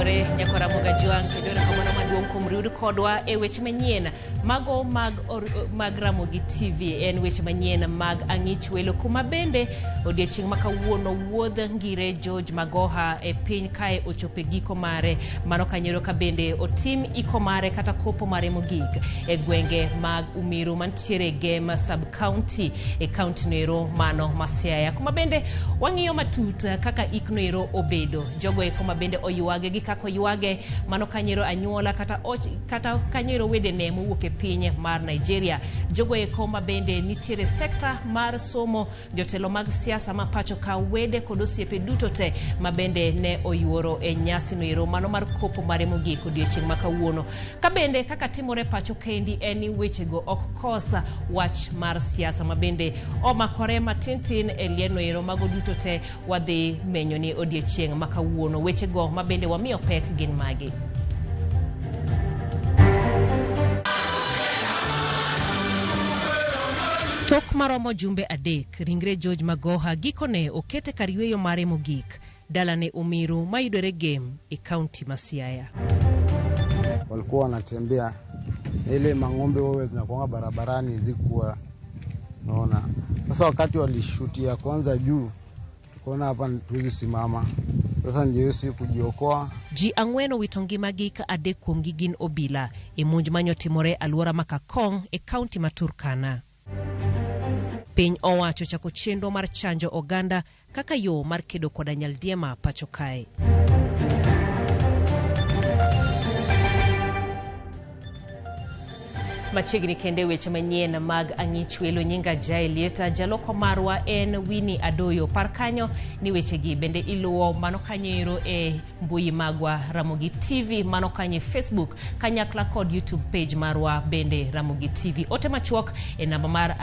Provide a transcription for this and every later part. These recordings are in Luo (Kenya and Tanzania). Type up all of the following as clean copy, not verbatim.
Ore nyakora moga juang kendo kamano maduong' kuom riwruok kodwa e weche manyien mago mag Ramogi TV en weche manyien mag ang'ich welo kuma bende odiechieng' makawuono wuodh ngire George Magoha e piny kae ochope giko mare mano kanyero ka bende otim iko mare kata kopo mare mogik e gwenge mag Umiru mantiere Gem sub county e county noero mano Masiaya kuma bende wang'iyo matut kaka iknoero obedo jogo e kuma bende oyuage gi kako yuage mano kanyero anyuola kata kanyero wedene mowuok e piny mar Nigeria jogo e kuma bende nitiere sekta mar somo jotelo mag siasa ma pacho ka wede kod osiepe duto te ma bende ne oyuoro e nyasi noero mano mar kopo mare mogik odiechieng' makawuono ka bende kaka timore pacho kendi en ni wechego ok kosa wach mar siasa ma bende omakore matintin e lieno ero mago duto te wadhi menyo ni odiechieng' makawuono wechego ma bende wamiyo pek gin magi. Tok maromo jumbe adek ringre George Magoha gikone okete kar yweyo mare mogik dalane Umiru mayudore Gem e kaunti Masiaya. Walikuwa wanatembea ile mang'ombe wao zinakuwa barabarani zikuwa naona sasa wakati walishutia kwanza juu tukaona hapa tuwezi simama sasa ndio si kujiokoa ji ang'weno witongi magika adek kuom gigin obila e monj manyo timore aluora makakong e kaunti ma Turkana. Piny owacho chako chenro mar chanjo oganda kaka yo mar kedo koda nyaldiema pacho kae. Machiegni kende weche manyien mag ang'ich welo nyinga Jaelieta jaloko marwa en Winnie Adoyo par kanyo ni wechegi bende iluwo mano kanyero e mbui magwa Ramogi TV mano kanye Facebook kanyakla kod YouTube page marwa bende Ramogi TV ote machuok e namba mar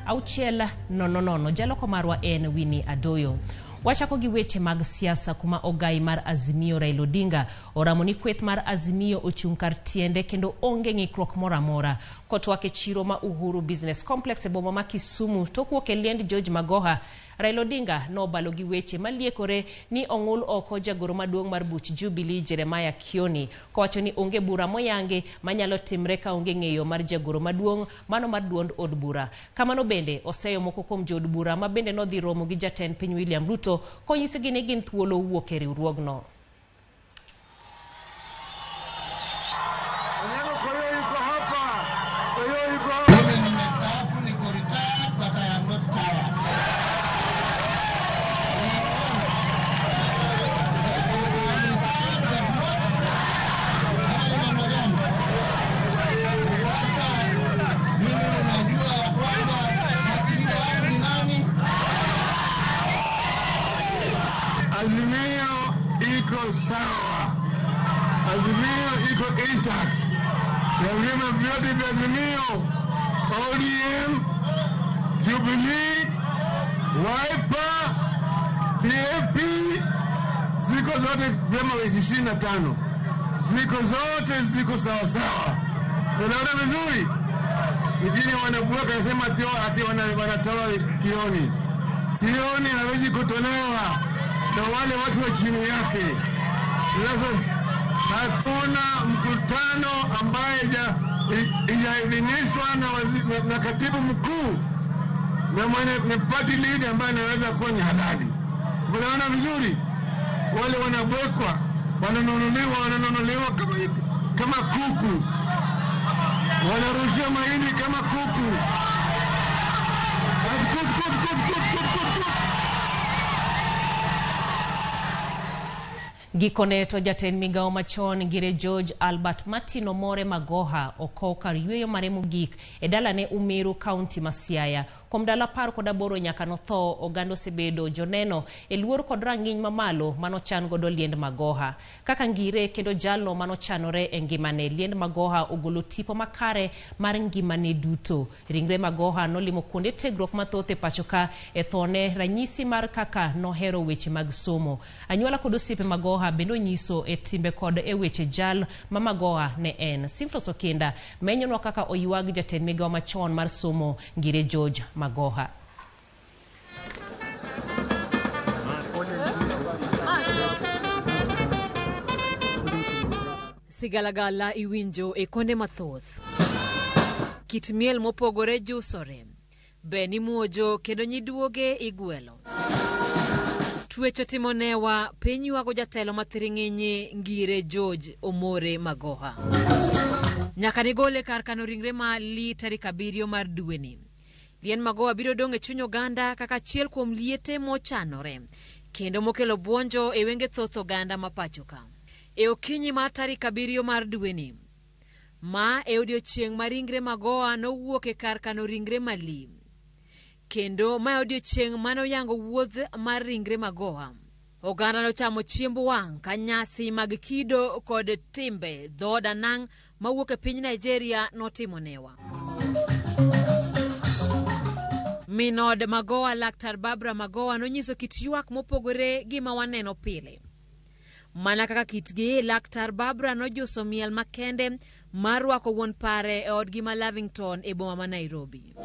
236000 jaloko marwa en Winnie Adoyo. Wachako gi weche mag siasa kuma ogai mar Azimio Raila Odinga oramo ni kweth mar Azimio ochung' kar tiende kendo onge ng'ikruok moramora kotwake chiro ma Uhuru Business Complex e boma ma Kisumu tokwuok e liend George Magoha. Raila Odinga nobalo gi weche maliekore ni ong'ul oko jagoro maduong' mar buch Jubilee Jeremiah Kioni kowacho ni onge bura moyange manyalo timre ka onge ng'eyo mar jagoro maduong' mano mar duond od bura. Kamano bende oseyo moko kuom jod bura ma bende nodhi romo gi jatend piny William Ruto konyisigi ni gin thuolo wuok e riwruogno. Azimio iko sawa. Azimio iko intact. Na vyama vyote vya Azimio, ODM, Jubilee, Wiper, DAP, ziko zote vyama 25. Ziko sawa sawa. Unaona vizuri? Wengine wanabuka nasema ati wanatoa Kioni. Kioni hawezi kutolewa na wale watu wa chini yake. Hakuna mkutano ambaye ijaidhinishwa na katibu mkuu na party leader ambaye anaweza kuwa ni halali. Tunaona vizuri wale wanabwekwa wananunuliwa kama kuku, wanarushia mahindi kama kuku. Gikone to jatend migao machon ngire George Albert Martin Omore Magoha okow kar yweyo mare mogik e dalane Umiru County Masiaya kuom dala par kod aboro nyaka notho oganda osebedo joneno e luor kod rang'iny mamalo manochan godo liend Magoha kaka ngire kendo jalno manochanore e ngimane liend Magoha ogolo tipo makare mar ngimane duto. Ringre Magoha nolimo kuonde tiegruok mathoth e pacho ka e thone ranyisi mar kaka nohero weche mag somo. Anyuola kod osiepe Magoha bendo nyiso e timbe kod e weche jal ma Magoha ne en. Simfros Okinda menyonwa kaka oyuag jatend migao machon mar somo ngire George Magoha. Sigalagala iwinjo e konde mathoth. Kit miel mopogore jusore. Beni muojo kendo nyiduoge igwelo. Tuecho timonewa piny yuago jatelo mathiring'inyi ngire George Omore Magoha. Nyaka ni gole kar kano ringre ma li tarik 7 mar dweni. Lien Magoha biro dong' e chuny oganda kaka achiel kuom liete mochanore kendo mokelo buonjo e wenge thoth oganda mapachoka. E okinyi mar tarik 7 mar dweni, ma e odiochieng' ma ringre Magoha nowuok e kar kano ringre mali. Kendo ma odiochieng' manoyango wuodh mar ringre Magoha. Oganda nochamo chiemb wang' ka nyasi mag kido kod timbe dhoda nang' mawuok e piny Nigeria notimonewa. Minod Magoha Laktar Barbara Magoha nonyiso kit ywak mopogore gi ma waneno pile. Mana kaka kitgi, Laktar Barbara nojuso miel makende mar rwako wuon pare e odgi ma Lavington e boma ma Nairobi.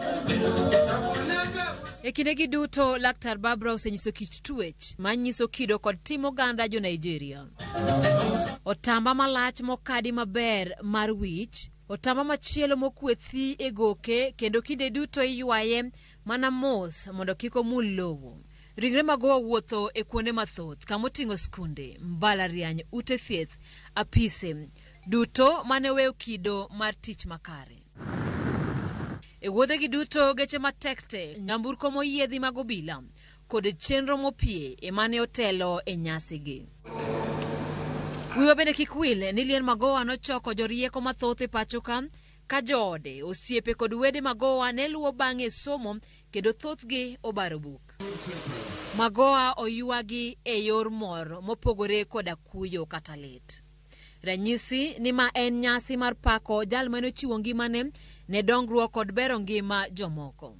E kindegi duto, Laktar Barbara osenyiso kit tuech manyiso kido kod timo oganda jo Nigeria. Otamba malach mokadi maber mar wich, otamba machielo mokwethi e goke kendo kinde duto iywaye mana mos mondo kik omul lowo. Ringre Magoha wuotho e kuonde mathoth kamoting'o skunde, mbalariany, ute thieth, apise, duto mane weyo kido mar tich makare. E wuodhegi duto, geche matekte, nyamburko moyiedhi mag obila kod chenro mopie emane otelo e nyasigi. Wiwa bende kik wil ni Lien Magoha nochoko jorieko mathoth e pachoka ka joode, osiepe kod wede Magoha ne luwo bang'e somo kendo thothgi obaro buk. Magoha oyuagi e yor mor mopogore koda kuyo kata lit. Ranyisi ni ma en nyasi mar pako jal mane ochiwo ngimane ne dongruok kod bero ngima jomoko.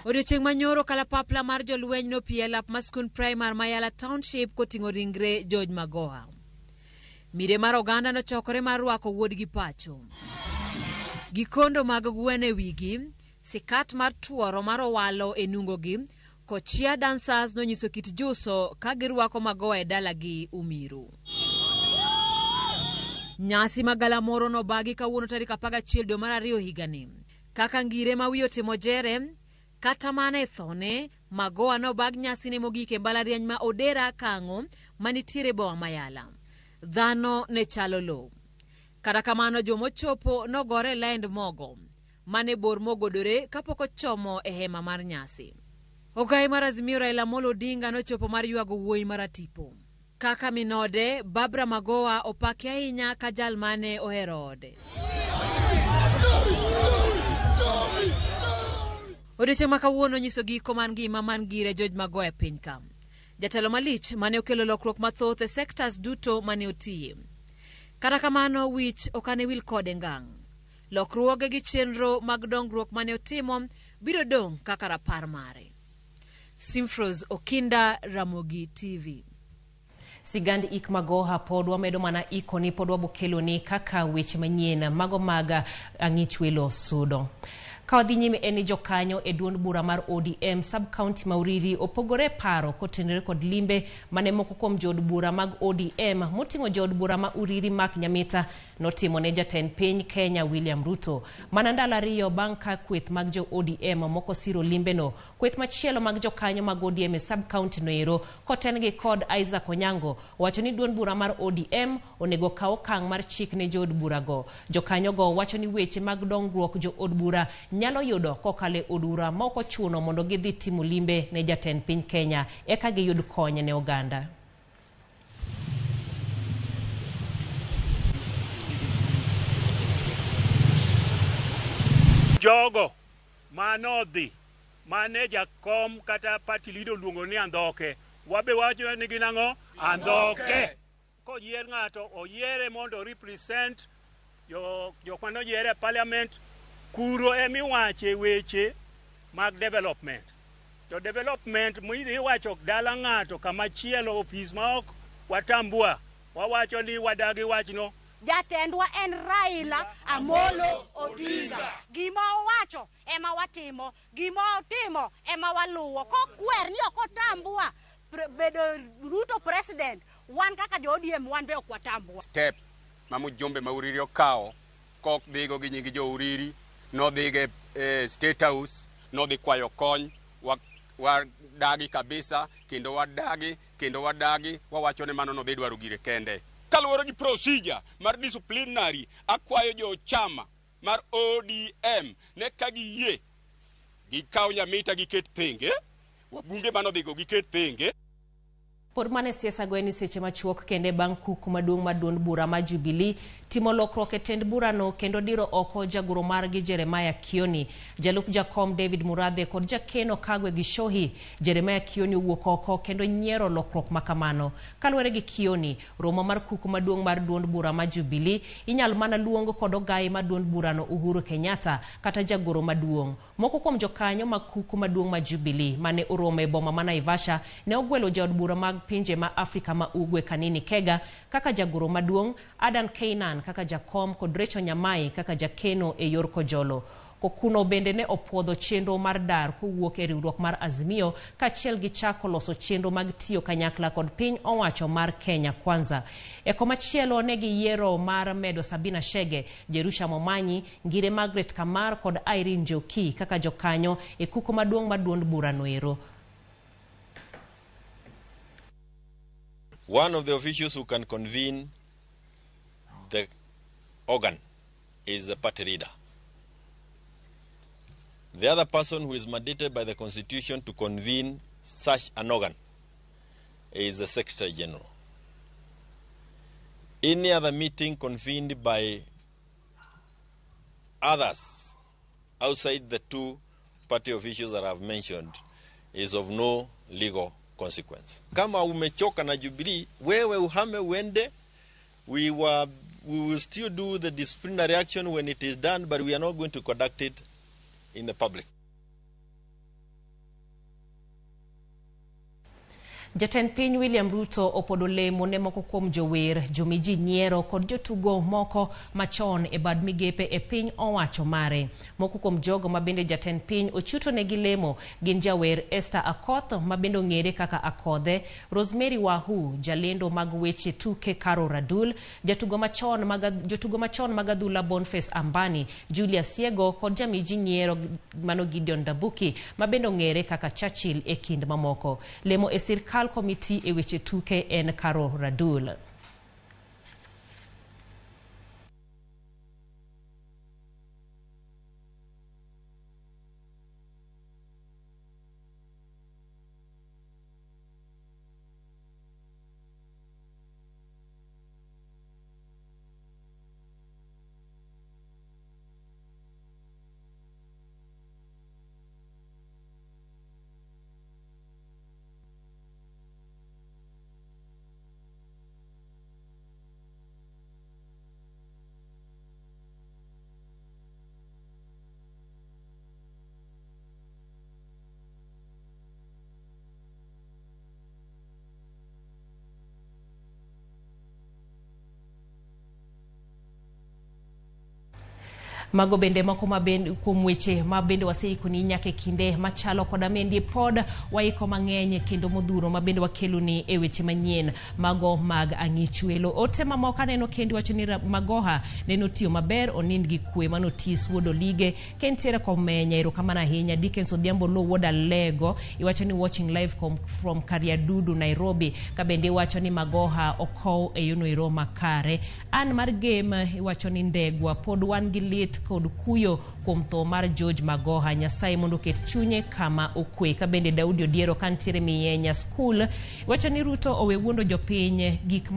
Odiochieng' manyoro kalapapla mar jolweny nopie lap maskun primar Mayala Township koting'o ringre George Magoha. Mire mar oganda nochokore mar rwako wuodgi pacho. Gikondo mag gwen e wigi, sikat mar tuoro mar owalo e nungogi, kochia dancers nonyiso kit juso ka girwako Magoha e dalagi Umiru. Nyasi magalamoro no bagi kawuono tarik 11 dwe mar 2 higani. Kaka ngire ma wiyo timo jere, kata mana e thone, Magoha no bag nyasi ne mogik e mbalariany ma Odera Kang'o manitiere boma Mayala. Dhano ne chalo lo. Kata kamano jomochopo nogore land mogo, mane bor mogodore kapoko chomo e hema mar nyasi. Ogai mar Azimio Raila Amolo Odinga nochopo mar yuago wuoyi maratipo. Kaka minode, Barbara Magoha opaki ahinya ka jal mane ohero ode. Odiochieng' ma kawuono nyiso giko man ngima man ngire George Magoha e piny ka. Jatelo malich mane okelo lokruok mathoth e sectors duto mane otiye. Kata kamano wich okane wil kode ngang'. Lokruoge gi chenro mag dongruok mane otimo biro dong' kaka rapar mare. Simfros Okinda, Ramogi TV. Sigand ik Magoha pod wamedo mana ikoni pod wabokeloni kaka weche manyien mago mag ang'ich welo sudo. Kawadhi nyime eni jokanyo e duond bura mar ODM sub-county Mauriri opogore paro kotenore kod limbe mane moko kuom jood bura mag ODM moting'o jood bura ma Uriri Mark Nyamita notimo ne jatend piny Kenya William Ruto. Mana ndalo 2 bang' ka kweth mag jo ODM moko siro limbe no, kweth machielo mag jokanyo mag ODM e sub-county noero kotengi kod Isaac Onyango wacho ni duond bura mar ODM onego kaw okang' mar chik ne jood bura go. Jokanyo go wacho ni weche mag dongruok jood bura nyalo yudo kokale odura moko chuno mondo gidhi timo limbe ne jatend piny Kenya eka giyud kony ne oganda. Jogo manodhi mane jakom kata party leader luongo ni andhoke, wabe wacho ni ginang'o andhoke. Koyier ng'ato oyiere mondo represent jok manoyiere parliament, kuro emiwache weche mag development. To development mwidhi wacho dala ng'ato kama chielo office ma ok watambua, wawacho ni wadagi wachno. Jatendwa en Raila Amolo Odinga. Gima owacho ema watimo, gima otimo ema waluwo. Kokwer ni ok otambua bedo Ruto president, wan kaka jo ODM wan be ok watambua. Step mamujombe mauriri okao kok dhigo gi nyingi jo uriri no dhige State House no dhi kwayo kony wadagi kabisa kendo wadagi wawacho ne mano no dhi dwaro gire kende kaluwore gi procedure mar disciplinary akwayo jo chama mar ODM ne kagiyie gikaw nyamita giket thenge wabunge mano dhigo giket thenge. Pod mane siasa gweni seche machuok kende bang' kuku maduong' ma duond bura ma Jubilee timo lokruok e tend burano kendo diro oko jagoro margi Jeremiah Kioni, jalup jakom David Murathe kod jakeno Kagwe Gishohi. Jeremiah Kioni wuok oko kendo nyiero lokruok makamano. Kaluwore gi Kioni, romo mar kuku maduong' mar duond bura ma Jubilee inyal mana luongo kod ogai ma duond burano Uhuru Kenyatta kata jagoro maduong'. Moko kuom jokanyo mag kuku maduong' ma Jubilee mane oromo e boma ma Naivasha ne ogwelo jaod bura mag pinje ma Afrika ma Ugwe Kanini Kega kaka jagoro maduong', Adan Keynan kaka jakom kod Recho Nyamai kaka jakeno e yor kojolo. Kokuno bende ne opuodho chenro mar dar kowuok e riwruok mar Azimio kachiel gi chako loso chenro mag tiyo kanyakla kod piny owacho mar Kenya Kwanza. E komachielo ne giyiero mar medo Sabina Chege, Jerusha Momanyi, Ngire Margaret Kamar kod Irene Njoki kaka jokanyo e kuku maduong' ma duond bura noero. One of the officials who can convene the organ is the party leader. The other person who is mandated by the Constitution to convene such an organ is the Secretary General. Any other meeting convened by others outside the two party officials that I've mentioned is of no legal consequence. Kama umechoka na Jubilee, wewe uhame uende. We will still do the disciplinary action when it is done, but we are not going to conduct it in the public. Jatend piny William Ruto opodolemo ne moko kuom jower, jomiji nyiero kod jotugo moko machon e bad migepe e piny owacho mare. Moko kuom jogo mabende jatend piny ochuto ne gilemo gin jawer Esther Akoth mabende ong'ere kaka Akodhe, Rosemary Wahu, jalendo mag weche tuke Karo Radul, jotugo machon mag adhula Boniface Ambani, Julia Siego kod jamiji nyiero mano Gideon Dabuki mabende ong'ere kaka Churchill e kind mamoko. Lemo e sirkal komiti e weche tuke en Karo Radul. Mago bende moko mabende kuom weche mabende waseiko ni nyake kinde machalo kod amendi pod waiko mang'eny kendo modhuro mabende wakelo ni e weche manyien mago mag ang'ich welo. Ote mamoko neno kendi wacho ni Magoha neno tiyo maber onind gi kwe manotis wuodo lige kentiere komenya erokamano ahinya. Dickens Odhiambo Lo wuoda Lego iwacho ni watching live from Kariadudu Nairobi kabende iwacho ni Magoha okow e yono ero makare. An mar game iwacho ni Ndegwa pod wan gi lit kod kuyo kuom tho mar George Magoha. Nyasaye mondo ket chunye kama okwe. Kabende Daudi Odiero kantiere Miyenya School wacho ni Ruto owe wuondo jopiny gik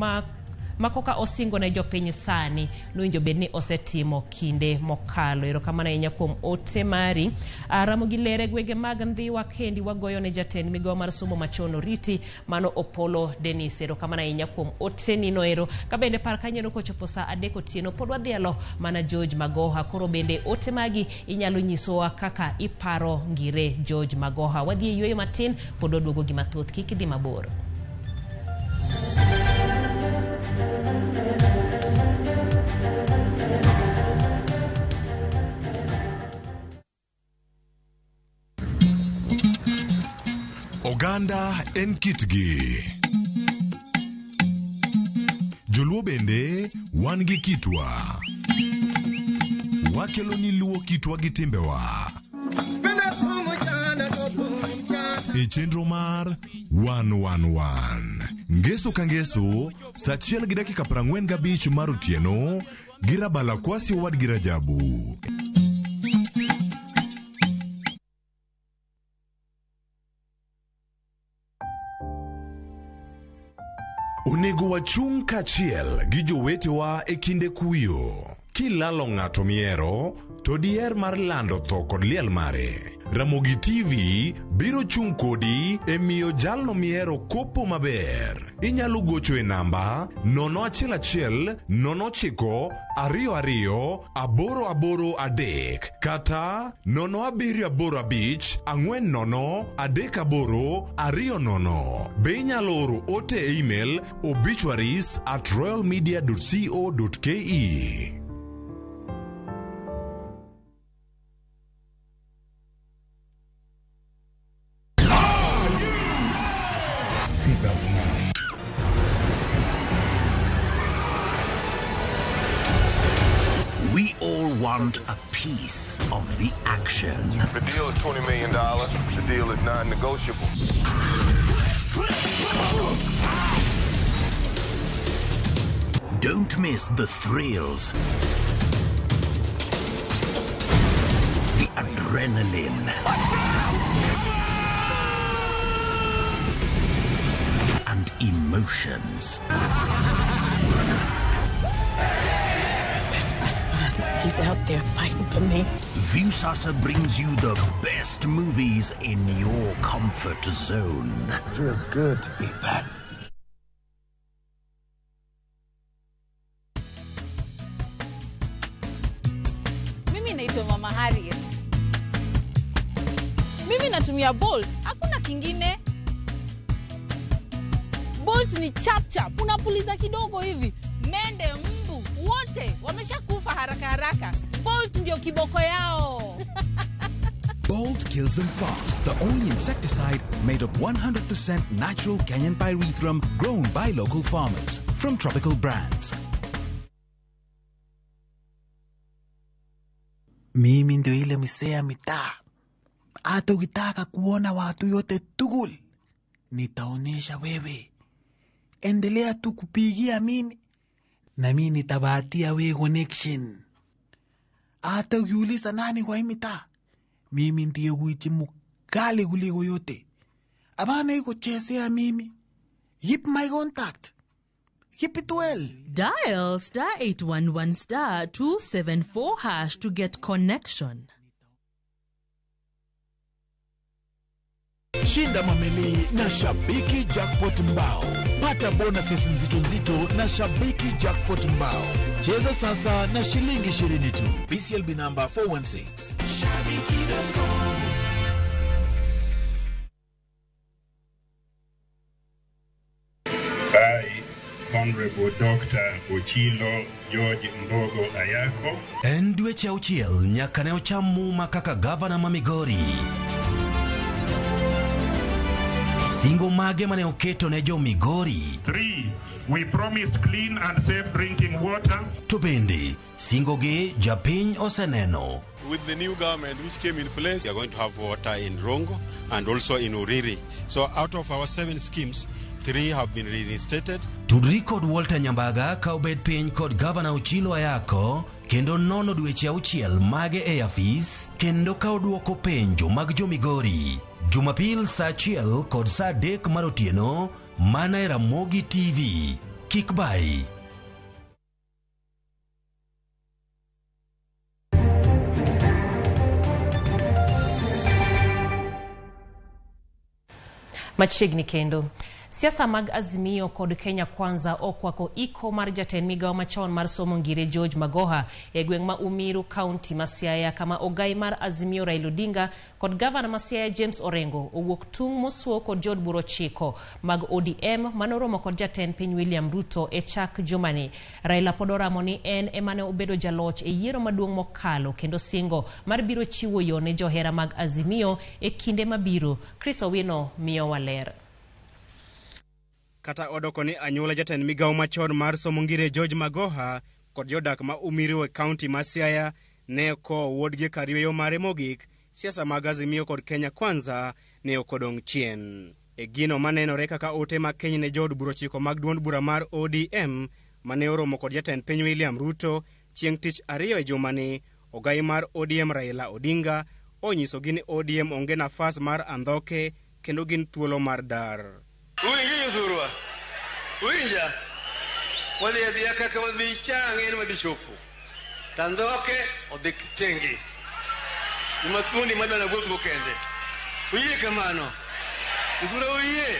makoka osingo ne jopiny sani nowinjo bedni osetimo kinde mokalo. Erokamano ahinya kuom ote mari. Ramogi lere gwenge mag Ndhiwa kendi wagoyo ne jatend migawo mar somo machon Oriti mano Opolo Dennis. Erokamano ahinya kuom ote nino ero. Kabende par kanyeno kochopo saa 3 otieno pod wadhialo mana George Magoha. Koro bende ote magi inyalo nyisowa kaka iparo ngire George Magoha. Wadhi e yweyo matin pod oduogo gi mathoth, kik idhi mabor. Oganda en kitgi. Joluo bende wan gi kitwa. Wakelo ni luo kitwa gi timbewa. E chenro mar 111. Ngeso ka ngeso, saa 1:45 mar otieno, girabala kwasi wad girajabu. Onego wachung' kachiel gi jowetewa e kinde kuyo. Kilalo ng'ato miero, to diher mar lando tho kod liel mare. Ramogi TV biro chung' kodi e miyo jalno miero kopo maber. Inyalo gocho e namba 011 09 22 883 kata 0785 40 38 20. Be inyalo oro ote e email obituaries@royalmedia.co.ke. We all want a piece of the action. The deal is $20 million. The deal is non-negotiable. Don't miss the thrills, the adrenaline, and emotions. He's out there fighting for me. Viusasa brings you the best movies in your comfort zone. Feels good to be back. Mimi naitwa Mama Harriet. Mimi natumia Bolt. Hakuna kingine. Bolt ni chap chap. Unapuliza kidogo hivi. Mende, mbu, wote wameshakufa haraka haraka. Bolt ndio kiboko yao. Bolt kills them fast. The only insecticide made of 100% natural Kenyan pyrethrum grown by local farmers from tropical brands. Mimi ndio ile misea mitaa. Hata ukitaka kuona watu yote tugul, nitaonesha wewe. Endelea tu kupigia mimi, na mimi nitabatia we connection. Hata ukiuliza nani kwa hii mitaa, mimi ndiye huichi mkali kuliko yote. Abana iko chesea mimi. Keep my contact. Keep it well. Dial *811*274# to get connection. Shinda mameli na Shabiki Jackpot Mbao. Pata bonuses nzito na Shabiki Jackpot Mbao. Cheza sasa na shilingi 20 tu. BCLB number 416. Shabiki.com. Honorable Dr. Ochilo George Mbogo Ayako. En dweche auchiel nyaka ne ocham muma kaka gavana ma Migori. Singo mage mane oketo ne jo Migori. 3. We promised clean and safe drinking water. To bende, singo ge japiny oseneno. With the new government which came in place, we are going to have water in Rongo and also in Uriri. So out of our 7 schemes, 3 have been reinstated. Tudri kod Walter Nyambaga ka obed piny kod Gavana Ochilo Ayako kendo nono dweche auchiel mage e afis kendo ka oduoko penjo mag jo Migori. Jumapil saa 1 kod saa 3 mar otieno mana e Ramogi TV. Kik bai. Machiegni kendo. Siasa mag Azimio kod Kenya Kwanza okwako iko mar jatend migawo machon mar somo ngire George Magoha e gweng' ma Umiru County ma Siaya kama ogai mar Azimio Raila Odinga kod gavana ma Siaya James Orengo owuok tung' mosuo kod jod buro chiko mag ODM manoromo kod jatend piny William Ruto e chak jumani. Raila podoramo ni en emane obedo jaloch e yiero maduong' mokalo kendo singo mar biro chiwo yo ne johera mag Azimio e kinde mabiro. Chris Owino miyo waler. kata odoko ni anyuola jatend migawo machon mar somo ngire George Magoha kod jodak ma Umiru e kaunti ma Siaya ne ko wuodgi kar yweyo mare mogik. Siasa mag Azimio kod Kenya Kwanza ne okodong' chien. E gino manenore kaka ote ma keny ne jood bura chiko mag duond bura mar ODM mane oromo kod jatend piny William Ruto chieng' tich ariyo e jumani, ogai mar ODM Raila Odinga onyiso gi ni ODM onge nafas mar andhoke kendo gin thuolo mar dar. Uingi yudhurwa. Uinja. Wadhi adhiya kaka wadhi chang'en wadhi chopo. Tandhoke odhi tengi. Imathundi madwana gwuothgo kende. Uyie kamano. Uzura uyie.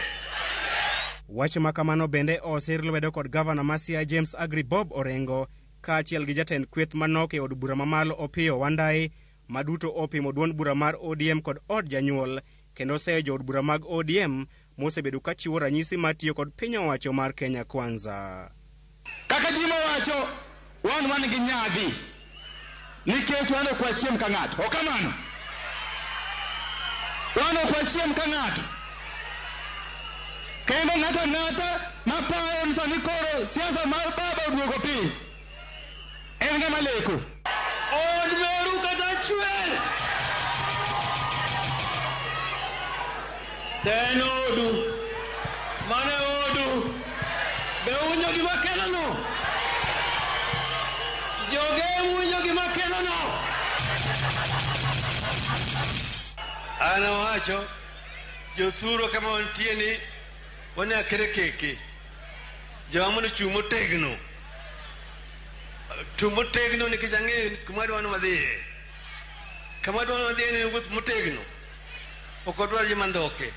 Wach ma kamano bende osir lwedo kod gavana ma Siaya James Agri Bob Orengo kaachiel gi jatend kweth manok e od bura mamalo Opiyo Wandayi maduto opimo duond bura mar ODM kod od janyuol kendo seyo jood bura mag ODM mosebedo ka chiwo ranyisi mar tiyo kod piny owacho mar Kenya Kwanza. Kaka jimo wacho wan gi nyadhi nikech wan ok wachiem ka ng'ato. Ok kamano. Wan ok wachiem ka ng'ato. Kendo ng'ata mapayo ni sani koro siasa mar baba oduogo piny. En ng'ama leko. Od meru kata chwer. Ten odu. Mane odu. Be unyo gima kelo no. Joge unyo gima kelo no. Ana wacho jothuro kama wantie ni wane akere keke. Jawamono chumo tegno. Chumo tegno ni kijang'e kumadu wano madhiye. Kamadu wano madhiye ni wuth motegno. Okodwar jimandhoke.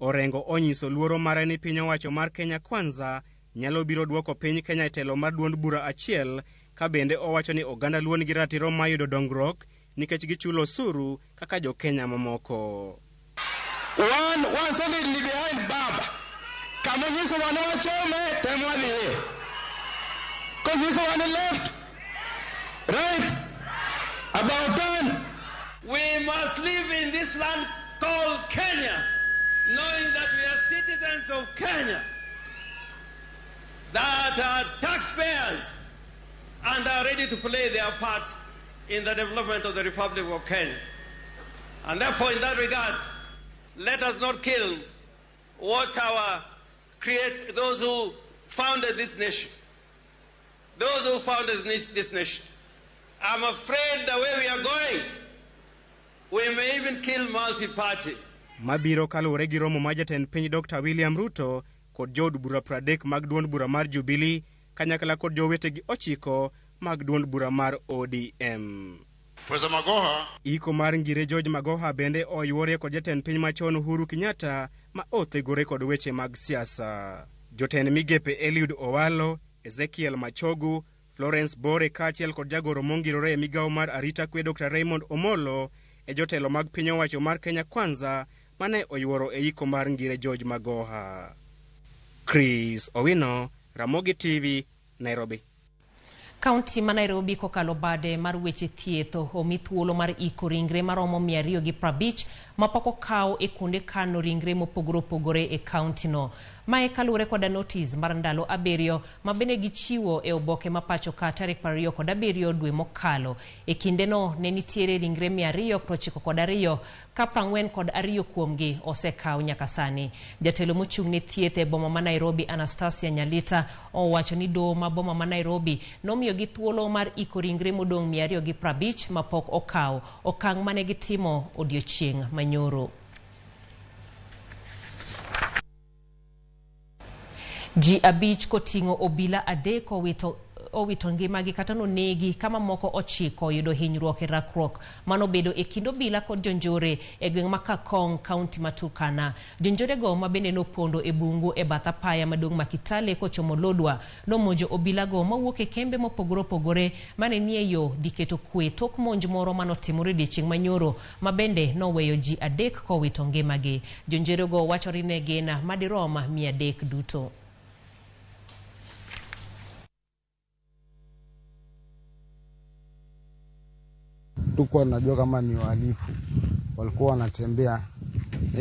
Orengo onyiso luoro mare ni piny owacho mar Kenya Kwanza nyalo biro duoko piny Kenya e telo mar duond bura achiel, ka bende owacho ni oganda luon gi ratiro ma yudo dongruok nikech gichulo osuru kaka jo Kenya mamoko. One solidly behind Baba. Kama nyiso wane wachome temo wadhiye. Kwa nyiso wane left, right, about turn. We must live in this land called Kenya, knowing that we are citizens of Kenya, that are taxpayers and are ready to play their part in the development of the Republic of Kenya. And therefore, in that regard, let us not kill those who founded this nation. Those who founded this nation. I'm afraid the way we are going, we may even kill multi-party. Mabiro kaluwore gi romo ma jatend piny Dr. William Ruto kod jood bura 30 mag duond bura mar Jubilee kanyakla kod jowetegi 9 mag duond bura mar ODM. Professor Magoha iko mar ngire George Magoha bende oyuore kod jatend piny machon Uhuru Kenyatta ma othegore kod weche mag siasa. Jotend migepe Eliud Owalo, Ezekiel Machogu, Florence Bore kaachiel kod jagoro mongirore e migawo mar arita kwe Dr. Raymond Omolo e jotelo mag piny owacho mar Kenya Kwanza mane oyuoro e iko mar ngire George Magoha. Chris Owino, Ramogi TV, Nairobi. Kaunti ma Nairobi kokalo bade mar weche thieth omi thuolo mar iko ringre maromo 250 mapok okaw e kuonde kano ringre mopogore opogore e kaunti no. Mae kaluwore koda notice mar ndalo 7 ma bende gichiwo e oboke ma pacho ka tarik 27 dwe mokalo. E kinde no ne nitiere ringre 292 ka 42 kuomgi osekaw nyaka sani. Jatelo mochung' ne thieth e boma ma Nairobi Anastasia Nyalita owacho ni doho ma boma ma Nairobi nomiyo gi thuolo mar iko ringre modong' 250 mapok okaw, okang' mane gitimo odiochieng' manyoro. Ji 5 koting'o obila 3 owito ngimagi kata nonegi kama moko 9 yudo hinyruok e rakruok manobedo e kind obila kod jonjore e gweng' ma Kakong, kaunti ma Turkana. Jonjore go ma bende nopondo e bungu e bath apaya madong' ma Kitale kochomo Lodwar nomonjo obila go mawuok e kembe mopogore opogore mane nie yo dhi keto kwe tok monj moro manotimore odiechieng' manyoro ma bende noweyo ji 3 kowito ngimagi. Jonjore go wachore ne gin madirom 300 duto. Tukuwa tunajua kama ni wahalifu walikuwa wanatembea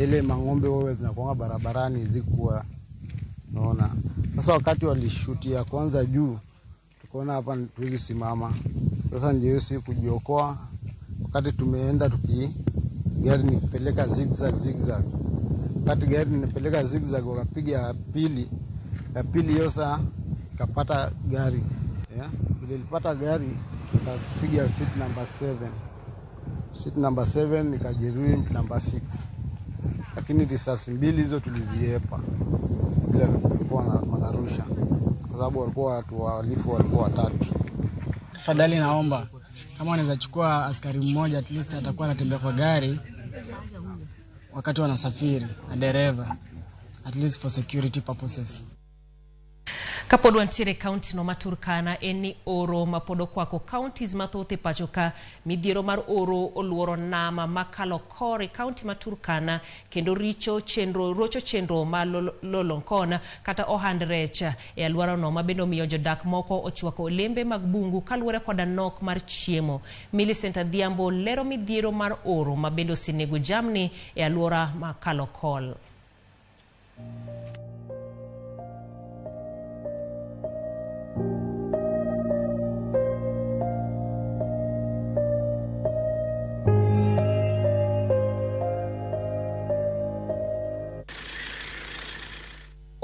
ile mang'ombe wewe zinakuwa barabarani zikuwa, naona. Sasa wakati walishutia kwanza juu, tukaona hapa tuwezi simama. Sasa ndio si kujiokoa, wakati tumeenda gari nipeleka zigzag. Wakati gari nipeleka zigzag, wakapiga ya pili yosa kapata gari. Vile ilipata gari, kapiga seat number 7. Seat number 7 nikajeruhi number 6. Lakini risasi mbili hizo tuliziepa bila walikuwa wanarusha, kwa sababu walikuwa watu wahalifu, walikuwa 3. Tafadhali naomba kama wanaweza chukua askari mmoja, at least atakuwa anatembea kwa gari wakati wanasafiri na dereva, at least for security purposes. Kapod wantiere county no maturkana eni oro mapodo kwako counties mathote pachoka midhiero mar oro oluoro nama makalo kore county maturkana kendo rocho chenro ma lolonkona kata ohand rech e alwara no mabendo miyo jodak moko ochwako olembe mag bungu kaluwore koda nok mar chiemo. Millicent Adhiambo lero midhiero mar oro mabendo sinego jamni e alwara makalo kol.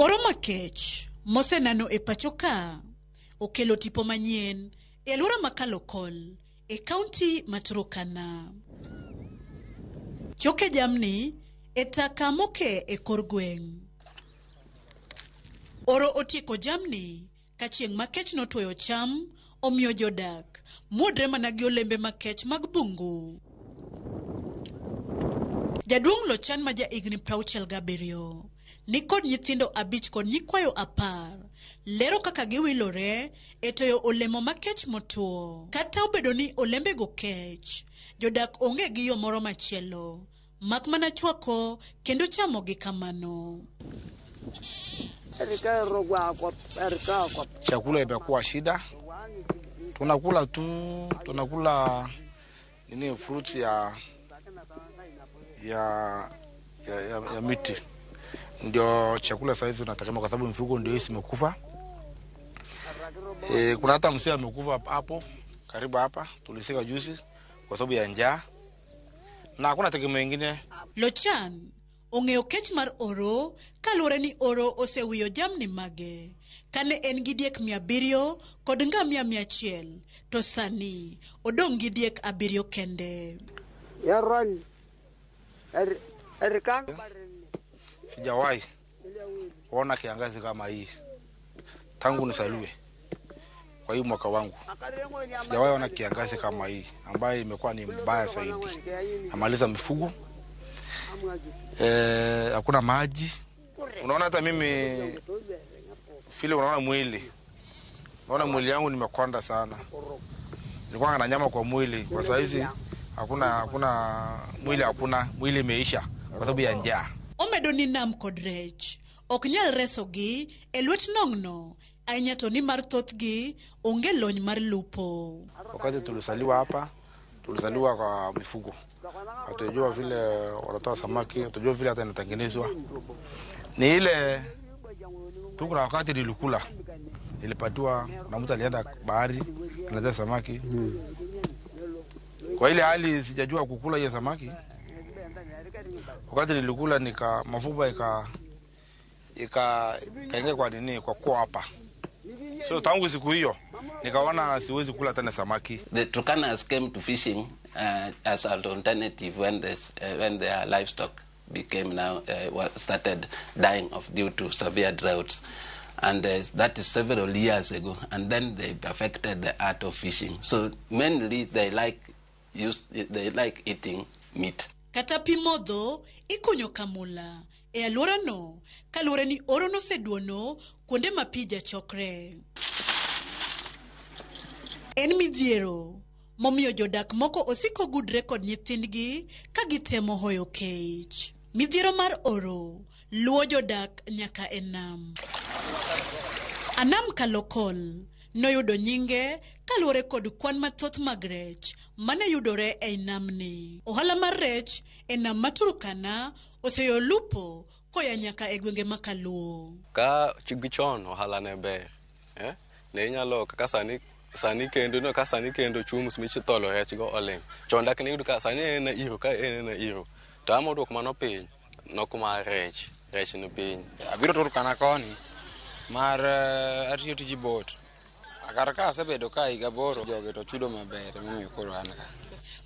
Oro makech mosenano e pachoka okelo tipo manyien e alwora makalo kol e kaunti ma Turkana. Choke jamni e taka moke e kor gweng'. Oro otieko jamni ka chieng' makech notweyo cham omiyo jodak mudre mana gi olembe makech mag bungu. Jaduong' Lochan ma ja igni 67 ni kod nyithindo 5 kod nyikwayo 10 lero kaka giwilore e toyo olemo makech motuo. Kata obedo ni olembe go kech, jodak onge gi yo moro machielo mak mana chwako kendo chamo gi kamano. Chakula imekuwa shida. Tunakula fruits ya miti. Ndio chakula sasa hivi tunategemea, kwa sababu mifugo ndio hisi imekufa. Kuna hata msee amekufa hapo karibu hapa, tulisika juzi kwa sababu ya njaa. Na hakuna tegemeo lingine. Lochan ong'eyo kech mar oro kaluwore ni oro osewiyo jamni mage. Kane en gi diek 700 kod ngamia 100, to sani odong' gi diek 7 kende. Sijawahi kuona kiangazi kama hii tangu nisaliwe. Kwa hii mwaka wangu sijawahi ona kiangazi kama hii ambayo imekuwa ni mbaya zaidi. Amaliza mifugo, hakuna maji. Unaona hata mimi vile unaona mwili yangu nimekonda sana. Nilikuwa na nyama kwa mwili, kwa sasa hizi hakuna mwili imeisha kwa sababu ya njaa. Omedo ni nam kod rech ok nyal resogi e lwet nong'no, ahinya to ni mar thothgi onge lony mar lupo. Wakati tulisaliwa hapa, tulisaliwa kwa mifugo. Hatujua vile wanatoa samaki, hatujua vile hata inatengenezwa. Ni ile tuko na wakati nilipatiwa na mtu alienda bahari anatoa samaki. Kwa ile hali sijajua kukula hiyo samaki. Wakati nilikula mafupa ikaingia kwa kwa hapa. So tangu siku hiyo nikaona siwezi kula tena samaki. The Turkanas came to fishing as an alternative when their livestock became started dying due to severe droughts, and that is several years ago. And then they perfected the art of fishing. So mainly they like eating meat. Kata pi modho ikunyo kamula e alwora no kaluwore ni oro noseduono kuonde ma pi jachokre. En midhiero momiyo jodak moko osiko gudre kod nyithindgi ka gitemo hoyo kech. Midhiero mar oro luwo jodak nyaka e nam. Anam kalokol noyudo nyinge kaluwore kod kwan mathoth mag rech mane yudore ei namni. Ohala mar rech e nam ma Turkana oseyo lupo koya nyaka e gwenge makaluo. Ka gichon ohala ne ber, ne inyalo kaka sani kendo no ka sani kendo chums michitholo rech go oling. Chon dak ne yudo ka sani en na iro ka en na iro. To amo dwok mano piny nokuma rech no piny. Abiro Turkana koni mar atiyo tiji bot. Akar ka asebedo ka higa boro joge to chudo maber momiyo koro an ka.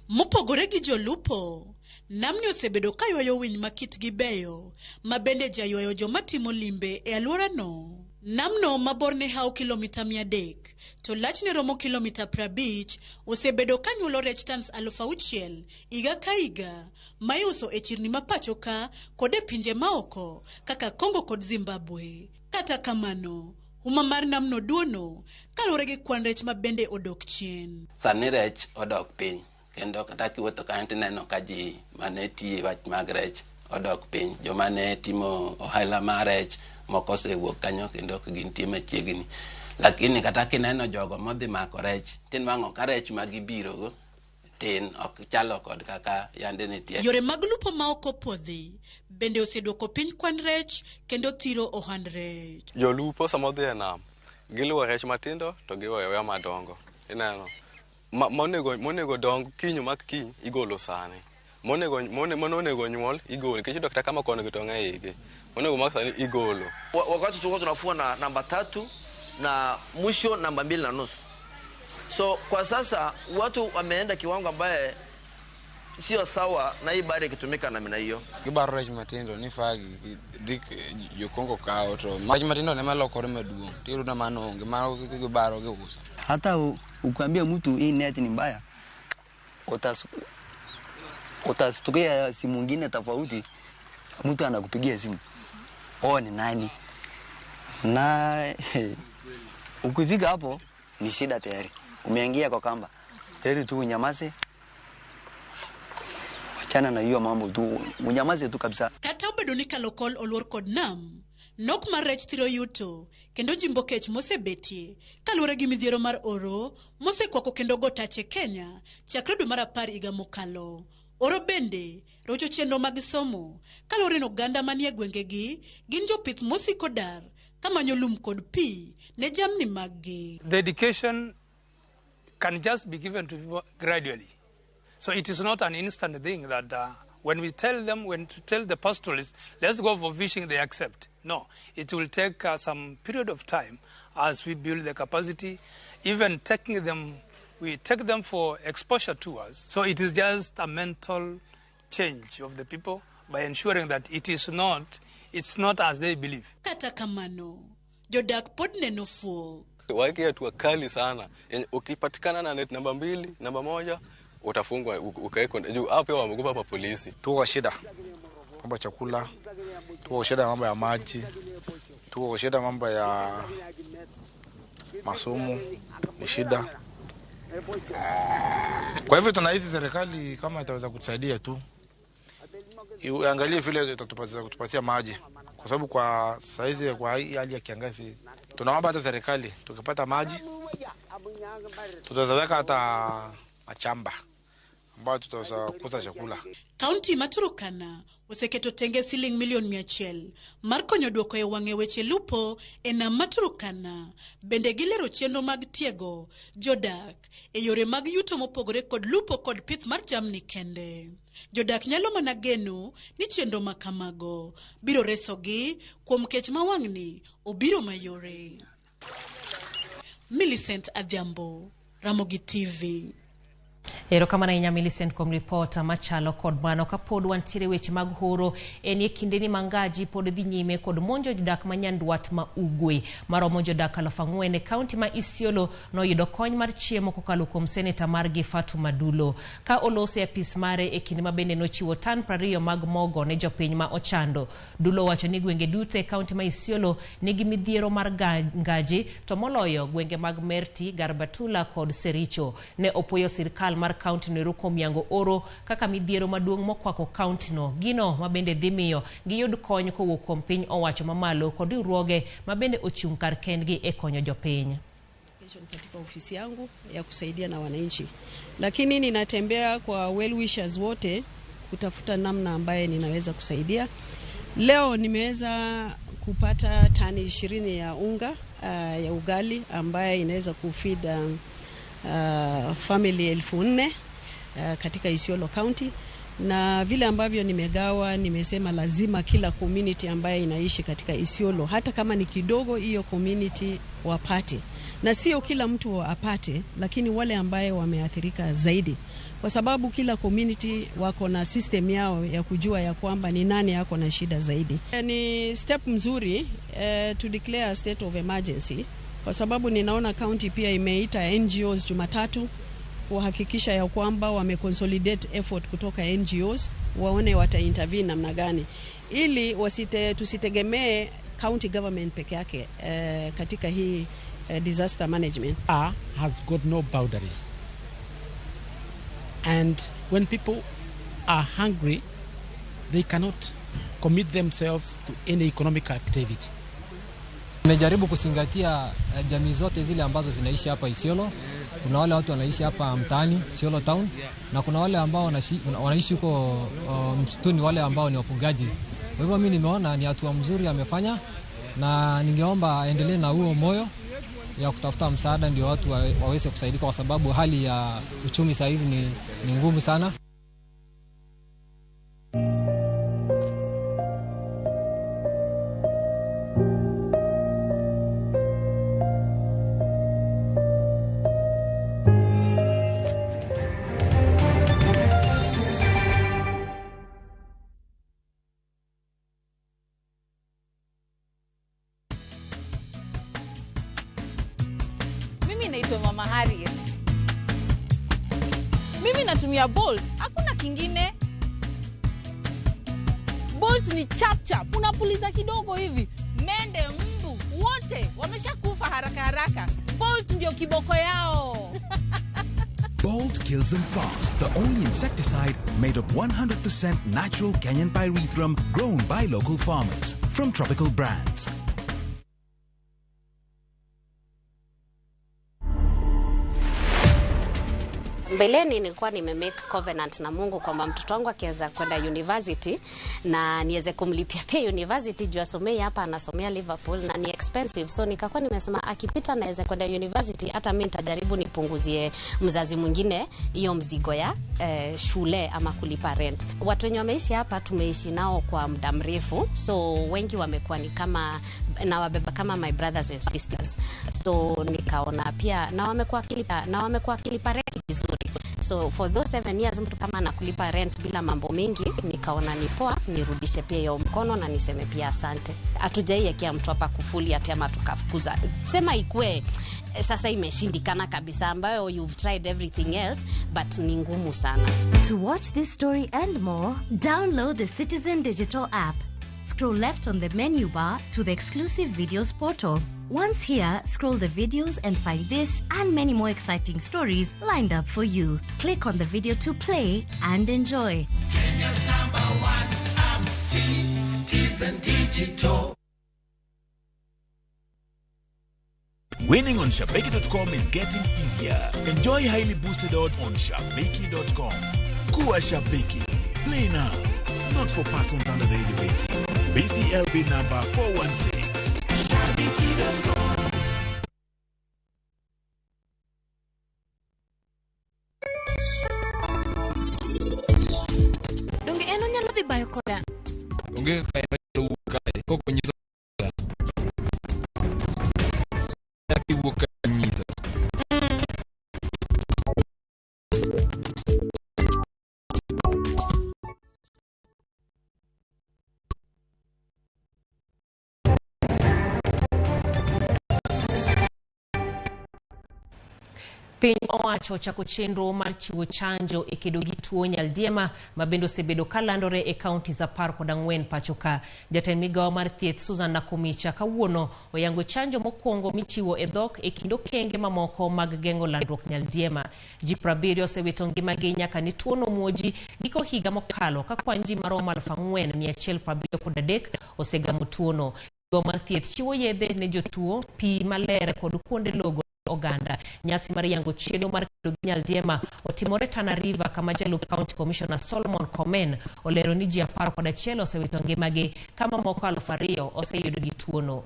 Mopogore gi jolupo, namni osebedo ka ywayo winy makitgi beyo, ma bende jaywayo joma timo limbe e alworano. Namno maborne hao kilomita 300 to lachne romo kilomita 50 osebedo ka nyuolo rech tons 6,000 higa ka higa, ma iuso e chirni ma pacho ka kod e pinje maoko kaka Kongo kod Zimbabwe. Kata kamano, uma mar namno duono kaluwore gi kwan rech ma bende odok chien. Sani rech odok piny, kendo kata kiwuotho ka neno ka ji mane tiyo wach mag rech odok piny. Joma ne timo ohala mar rech moko osewuok kanyo kendo ok gintie machiegni. Lakini kata kineno jogo modhi mako rech, tin wang'o ka rech ma gibirogo tin ok chalo kod kaka yande nitie. Yore mag lupo ma ok opodhi bende oseduoko piny kwan rech kendo thiro ohand rech. Jolupo samodhi e nam giluwo rech matindo to giweyo madongo. Ineno monego dong kinyo mak kiny igolo sani. Monego nyuol igolo nikech dokta kama kono gitonga hige. Monego mak sani igolo. Wakati tulikuwa tunafua na namba 3 na mwisho namba 2.5. So kwa sasa watu wameenda kiwango ambaye sio sawa na hii bari ikitumika namna hiyo. Gibaro rech matindo ni fagi dik jokongo kao to rech matindo ne malokore maduong'. Tiro na mano onge mano gibaro giuso. Hata ukiambia mtu hii net ni mbaya, utastukia simu nyingine tofauti, mtu anakupigia simu. Oh, ni nani? Na ukifika hapo ni shida tayari. Umeingia kwa kamba. Heri tu unyamaze. Wachana na hiyo mambo tu. Unyamaze tu kabisa. Kata obedo ni kalokol oluor kod nam, nok mar rech thiro yuto kendo jimbo kech mosebetie kaluwore gi midhiero mar oro mosekwako kendo gotache Kenya chakre dwe mar 10 higa mokalo. Oro bende rocho chenro mag somo kaluwore ni oganda manie gwengegi gin jopith mosiko dar kamanyo lum kod pi ne jamni maggi. The education can just be given to people gradually. So it is not an instant thing that when to tell the pastoralists, let's go for fishing, they accept. No, it will take some period of time as we build the capacity, even we take them for exposure tours. So it is just a mental change of the people by ensuring that it's not as they believe. Kata kamano, jodak pod neno fuok. Waiki hatua kali sana. Ukipatikana na net namba 2, namba 1, utafungwa ukaekwa juu. Hapo pia wamegopa mapolisi. Tuko shida mambo ya chakula, tuko shida mambo ya maji, tuko shida mambo ya masomo, ni shida. Kwa hivyo tunahisi serikali kama itaweza kutusaidia tu, iangalie vile itatupatia maji, kwa sababu kwa saizi kwa hii hali ya kiangazi tunaomba hata serikali tukipata maji tutaweza hata machamba ambao tutaweza kukuza chakula. Kaunti ma Turkana oseketo tenge siling milion 100 mar konyo duoko e wang'e weche lupo e nam ma Turkana. Bende gilero chenro mag tiego jodak e yore mag yuto mopogore kod lupo kod pith mar jamni kende. Jodak nyalo mana geno ni chenro ma kamago biro resogi kuom kech ma wang'ni obiro mayore. Millicent Adhiambo, Ramogi TV. Erokamano ahinya Millicent kuom ripot machalo kod mano. Kapod wantiere weche mag horo e kinde ni mangaji pod dhi nyime kod monjo jodak ma nyandwat ma ugwe. Maromo jodak 4,000 e kaunti ma Isiolo noyudo kony mar chiemo kokalo kuom seneta margi Fatuma Dulo. Ka olose apis mare e kinde ma bende nochiwo tan 20 mag mogo ne jopiny ma ochando. Dulo wacho ni gwenge duto e kaunti ma Isiolo nigi midhiero mar ngaji, to moloyo gwenge mag Merti, Garbatula kod Sericho. Ne opoyo sirkal mar kaunti no Ruko Miango oro kaka midhiero maduong' mokwako kaunti no. Gino ma bende dhi miyo giyud kony kowuok kuom piny owacho mamalo kod riwruoge ma bende ochung' kar kendgi e konyo jopiny. katika ofisi yangu ya kusaidia na wananchi, lakini ninatembea kwa well wishers wote kutafuta namna ambaye ninaweza kusaidia. Leo nimeweza kupata tani 20 ya unga ya ugali ambaye inaweza kufeed family 1400 katika Isiolo County, na vile ambavyo nimegawa, nimesema lazima kila community ambaye inaishi katika Isiolo, hata kama ni kidogo, hiyo community wapate, na sio kila mtu apate, lakini wale ambaye wameathirika zaidi, kwa sababu kila community wako na system yao ya kujua ya kwamba ni nani yako na shida zaidi. Ni step mzuri to declare a state of emergency, kwa sababu ninaona county pia imeita NGOs Jumatatu kuhakikisha ya kwamba wameconsolidate effort kutoka NGOs, waone wataintervene namna gani ili tusitegemee county government peke yake katika hii disaster management. Has got no boundaries, and when people are hungry they cannot commit themselves to any economic activity. Nimejaribu kuzingatia jamii zote zile ambazo zinaishi hapa Isiolo. Kuna wale watu wanaishi hapa mtaani Isiolo town, na kuna wale ambao wanaishi huko msituni, wale ambao ni wafugaji. Kwa hivyo mimi nimeona ni hatua mzuri amefanya, na ningeomba aendelee na huo moyo ya kutafuta msaada ndio watu waweze kusaidika, kwa sababu hali ya uchumi saa hizi ni ngumu sana. Naitwa Mama Harriet. Mimi natumia Bolt, hakuna kingine. Bolt ni chap chap, unapuliza kidogo hivi, mende, mbu, wote wameshakufa haraka haraka. Bolt ndio kiboko yao. Bolt kills them fast. The only insecticide made of 100% natural Kenyan pyrethrum grown by local farmers from tropical brands. Mbeleni nilikuwa nimemake covenant na Mungu kwamba mtoto wangu akiweza kwenda university na niweze kumlipia pia university juu asomee hapa, anasomea Liverpool na ni expensive. So nikakuwa nimesema akipita naweza kwenda university, hata mimi nitajaribu nipunguzie mzazi mwingine hiyo mzigo ya shule ama kulipa rent. Watu wenye wameishi hapa tumeishi nao kwa muda mrefu, so wengi wamekuwa ni kama na wabeba kama my brothers and sisters. So nikaona pia na wamekuwa kilipa rent vizuri. So for those 7 years mtu kama anakulipa rent bila mambo mengi, nikaona ni poa nirudishe pia hiyo mkono na niseme pia asante. Hatujaiwekea mtu hapa kufuli ati ama tukafukuza. Sema ikue sasa imeshindikana kabisa, ambayo you've tried everything else but ni ngumu sana. To watch this story and more, download the Citizen Digital app. Scroll left on the menu bar to the exclusive videos portal. Once here, scroll the videos and find this and many more exciting stories lined up for you. Click on the video to play and enjoy. Kenya's #1 app, Citizen Digital. Winning on Shabiki.com is getting easier. Enjoy highly boosted odds on Shabiki.com. Kuwa Shabiki. Play now. Not for persons under the age of 18. BCLB number 416. Shabiki.com. Donge eno nyalo dhi bayo koda. Donge kae kae koko nyiso. Yaki wuka nyiso. Piny owacho chako chenro mar chiwo chanjo e kedo gi tuo nyaldiema mabendo sebedo kalandore e kaunti za 14 pacho ka. Jatend migawo mar thieth Susan Nakumicha kawuono oyango chanjo mokwongo michiwo e dhok e kindo kenge mamoko mag gengo landruok nyaldiema. Ji 70 osewito ngimagi nyaka ni tuono muoji giko higa mokalo ka kwan ji maromo 4173 osegamo tuono. Migawo mar thieth chiwo yedhe ne jotuo, pi maler kod kuonde logo oganda. Nyasi mar yango chiedo mar kedo gi nyaldiema otimore Tana River kama jalup County Commissioner Solomon Komen olero ni ji 11 osewito ngimagi kama moko 2,000 oseyudo gi tuono.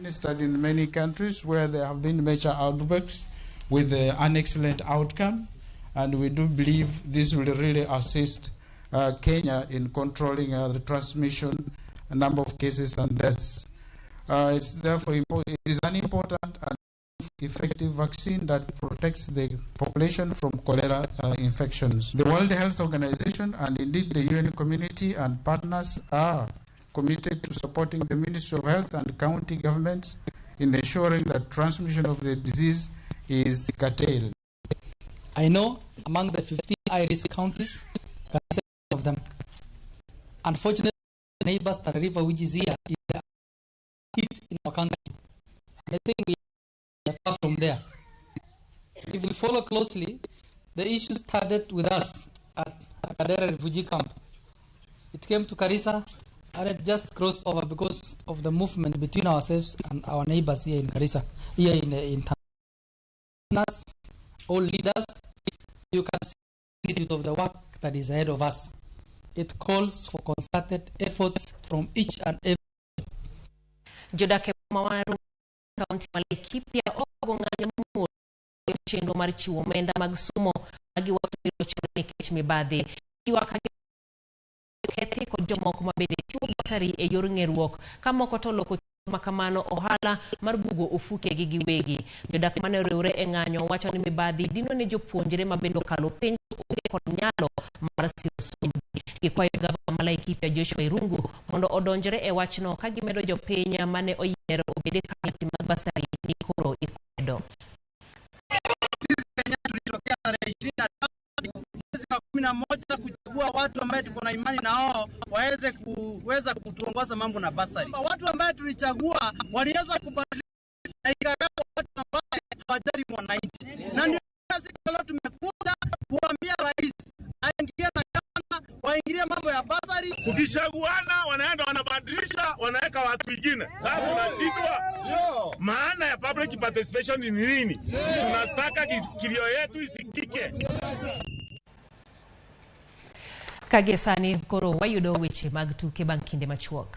Studied in many countries where there have been major outbreaks with an excellent outcome, and we do believe this will really assist Kenya in controlling the transmission, a number of cases and deaths. It's therefore important. It is an important and effective vaccine that protects the population from cholera infections. The World Health Organization and indeed the UN community and partners are committed to supporting the Ministry of Health and county governments in ensuring that transmission of the disease is curtailed. I know among the 15 high-risk counties, 7 of them. Unfortunately, neighbors Tana River, which is here, is hit in our country. I think we are far from there. If we follow closely, the issue started with us at Kadera refugee camp. It came to Garissa, and it just crossed over because of the movement between ourselves and our neighbors here in Garissa, here in Tanzania. All leaders, you can see of the work that is ahead of us. It calls for concerted efforts from each and every. Jodake mawaru kaunti Laikipia ogonganya mu chendo mar chiwo omenda mag somo magi wacho ni choni kech mibadhi iwakage kethi kod jomoko mabende chiwo basari e yor ng'eruok kamoko to loko makamano ohala mar bugo ofuke gi giwegi. Jodak mane riwre e ng'anyo wacho ni mibadhi dino ne jopuonjre mabendo kalo penj kod nyalo mar siro sombgi. Gikwayo gavana ma Laikipia Joshua Irungu mondo odonjre e wachno ka gimedo jopiny mane oyiero obede kaunti mag basari ni koro ikwedo. Kuchagua watu ambao tuko na imani na wao kuweza kutuongoza mambo na basari. Watu ambao tulichagua waliweza kubadilika watu ambao hawajali mwananchi. Na ndio sisi leo tumekuja kuambia rais aingie na kama waingilie mambo ya basari. Tukishaguana wanaenda wanabadilisha wanaweka watu wengine. Sasa tunashindwa. Maana ya public participation ni nini? Tunataka kilio yetu isikike. Kagesani koro wayudo weche mag tuke bang' kinde machuok.